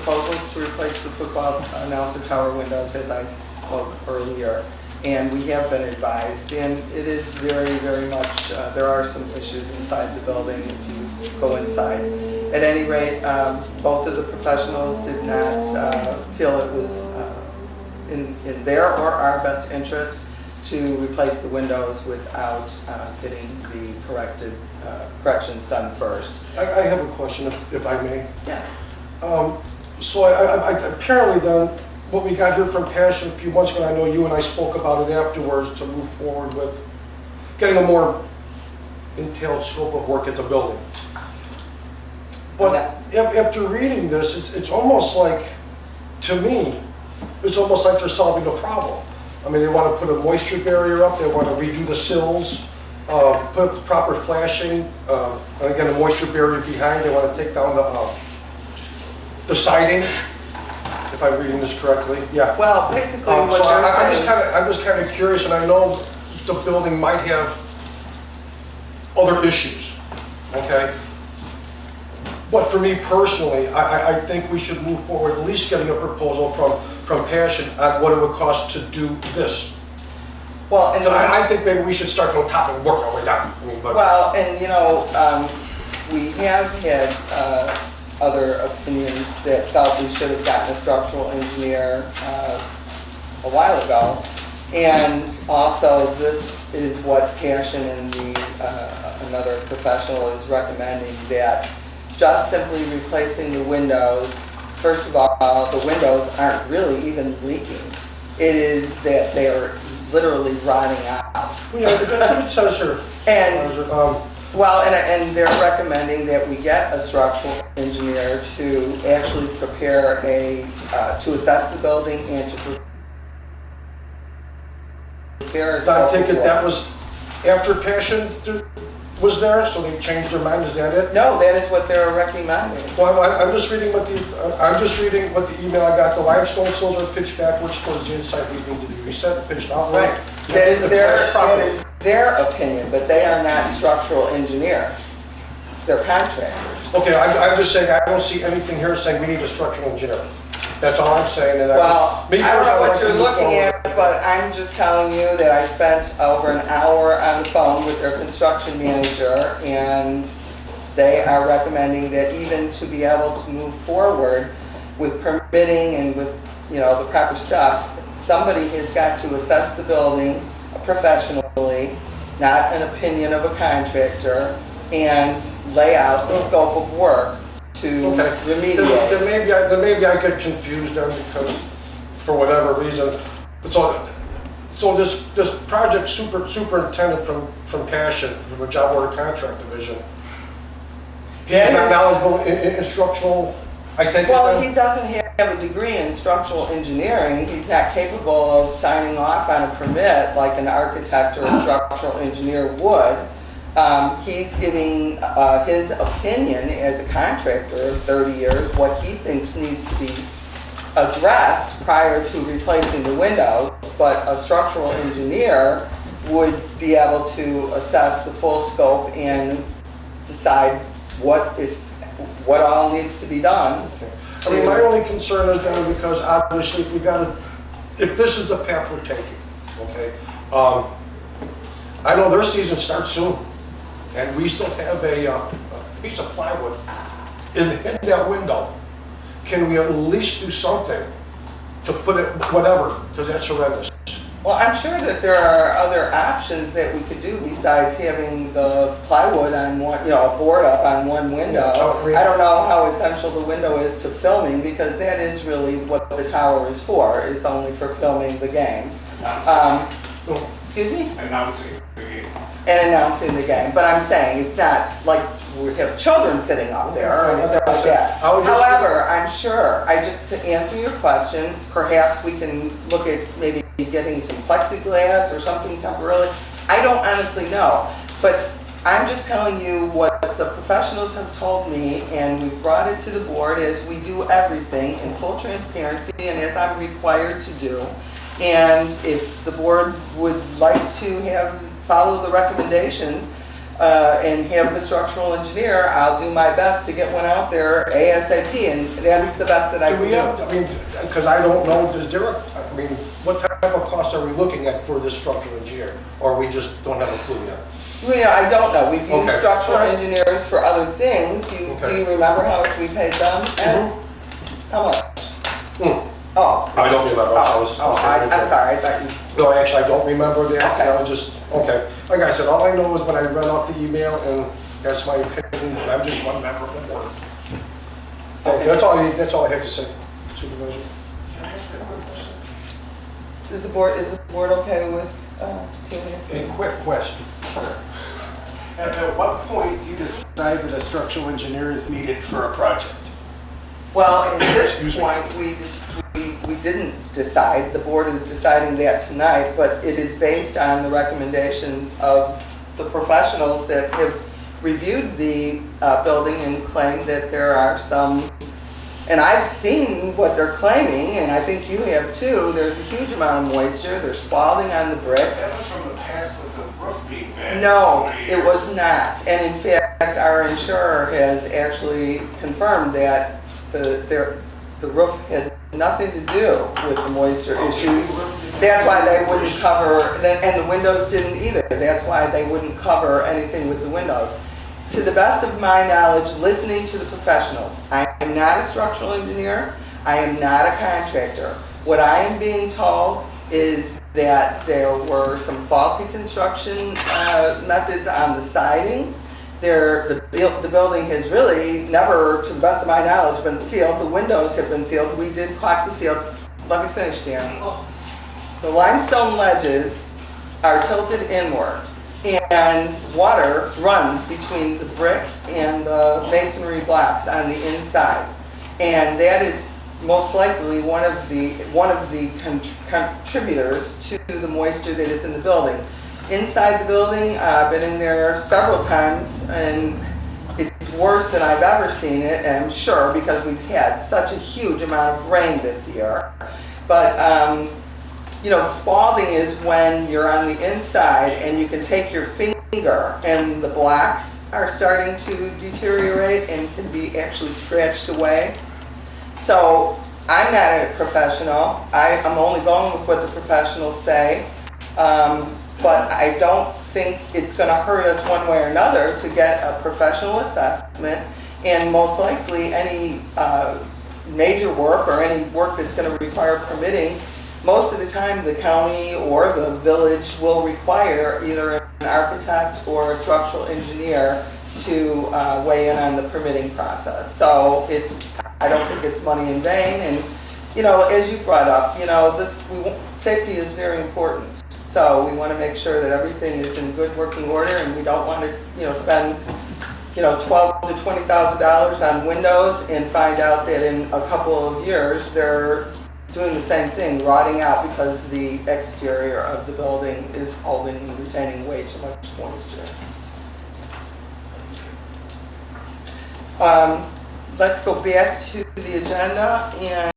proposals to replace the football announcer tower windows, as I spoke earlier, and we have been advised, and it is very, very much, there are some issues inside the building if you go inside. At any rate, both of the professionals did not feel it was in their or our best interest to replace the windows without getting the corrections done first. I have a question, if I may. Yes. So I apparently then, what we got here from Passion a few months ago, I know you and I spoke about it afterwards, to move forward with getting a more entailed scope of work at the building. But after reading this, it's almost like, to me, it's almost like they're solving a problem. I mean, they want to put a moisture barrier up, they want to redo the sills, put up the proper flashing, and again, a moisture barrier behind, they want to take down the siding, if I'm reading this correctly. Yeah. Well, basically what So they're saying... I'm just kind of curious, and I know the building might have other issues, okay? But for me personally, I think we should move forward, at least getting a proposal from Passion on what it would cost to do this. Well, and I think maybe we should start from the top and work our way down. I mean, but well, and you know, we have had other opinions that felt we should have gotten a structural engineer a while ago. And also, this is what Passion and another professional is recommending, that just simply replacing the windows, first of all, the windows aren't really even leaking. It is that they are literally rotting out. yeah, that's what it says here. And well, and they're recommending that we get a structural engineer to actually prepare to assess the building and to prepare a I take it scope that of work. was after Passion was there, so they changed their mind. Is that it? No, that is what they're recommending. Well, I'm just reading what the email I got. The limestone sills are pitched backwards towards the inside. We need to be reset, pitched outward. Right. That is their opinion, but they are not structural engineers. They're contractors. Okay, I'm just saying, I don't see anything here saying we need a structural engineer. That's all I'm saying. And Well, I don't know what you're looking at. at, but I'm just telling you that I spent over an hour on the phone with their construction manager, and they are recommending that even to be able to move forward with permitting and with, you know, the proper stuff, somebody has got to assess the building professionally, not an opinion of a contractor, and lay out the scope of work to remediate. Then maybe I get confused then, because for whatever reason. So this project superintendent from Passion, from the Job Order Contract Division, he's not knowledgeable in structural, I take it Well, then? he doesn't have a degree in structural engineering. He's not capable of signing off on a permit like an architect or a structural engineer would. He's giving his opinion as a contractor of 30 years, what he thinks needs to be addressed prior to replacing the windows, but a structural engineer would be able to assess the full scope and decide what all needs to be done. I mean, my only concern is then, because obviously if this is the path we're taking, okay? I know their season starts soon, and we still have a piece of plywood in that window. Can we at least do something to put it, whatever, because that's horrendous. Well, I'm sure that there are other options that we could do besides having the plywood on one, you know, a board up on one window. I don't know how essential the window is to filming, because that is really what the tower is for. It's only for filming the games. Excuse me? Announcing the game. And announcing the game. But I'm saying it's not like we have children sitting up there or anything like that. However, I'm sure, to answer your question, perhaps we can look at maybe getting some plexiglass or something temporarily. I don't honestly know. But I'm just telling you what the professionals have told me, and we've brought it to the board as we do everything in full transparency and as I'm required to do. And if the board would like to follow the recommendations, and have the structural engineer, I'll do my best to get one out there ASAP, and that's the best that I Do can we have, do. I mean, because I don't know, is there, I mean, what type of cost are we looking at for this structural engineer? Or we just don't have a clue yet? I don't know, we've used Okay. structural All right. engineers for other things. Do Okay. you remember how much we paid them? Ed? How much? Hmm. Oh. I don't remember. I'm sorry, I thought you, No, actually, I don't remember that. Okay. I was just, okay. Like I said, all I know is when I read off the email, and that's my opinion, and I'm just one member of the board. Okay, that's all I had to say, Supervisor. is the board okay with, A quick question. At what point do you decide that a structural engineer is needed for a project? Well, at this Excuse me. point, we didn't decide, the board is deciding that tonight, but it is based on the recommendations of the professionals that have reviewed the building and claimed that there are some, and I've seen what they're claiming, and I think you have too, there's a huge amount of moisture, there's spalding on the bricks. That was from the past with the roof being bad. No, it was not, and in fact, our insurer has actually confirmed that the roof had nothing to do with the moisture issues. That's why they wouldn't cover, and the windows didn't either. That's why they wouldn't cover anything with the windows. To the best of my knowledge, listening to the professionals, I am not a structural engineer, I am not a contractor. What I am being told is that there were some faulty construction methods on the siding. The building has really never, to the best of my knowledge, been sealed. The windows have been sealed. We did caulk the seals. Let me finish, Dan. The limestone ledges are tilted inward, and water runs between the brick and the masonry blocks on the inside. And that is most likely one of the contributors to the moisture that is in the building. Inside the building, I've been in there several times, and it's worse than I've ever seen it, and I'm sure because we've had such a huge amount of rain this year. But, the spalding is when you're on the inside and you can take your finger and the blocks are starting to deteriorate and can be actually scratched away. So I'm not a professional. I'm only going with what the professionals say. But I don't think it's going to hurt us one way or another to get a professional assessment, and most likely any major work or any work that's going to require permitting, most of the time the county or the village will require either an architect or a structural engineer to weigh in on the permitting process. So I don't think it's money in vain, and as you brought up, safety is very important. So we want to make sure that everything is in good working order, and we don't want to, spend, $12,000 to $20,000 on windows and find out that in a couple of years they're doing the same thing, rotting out because the exterior of the building is holding and retaining way too much moisture. Let's go back to the agenda, and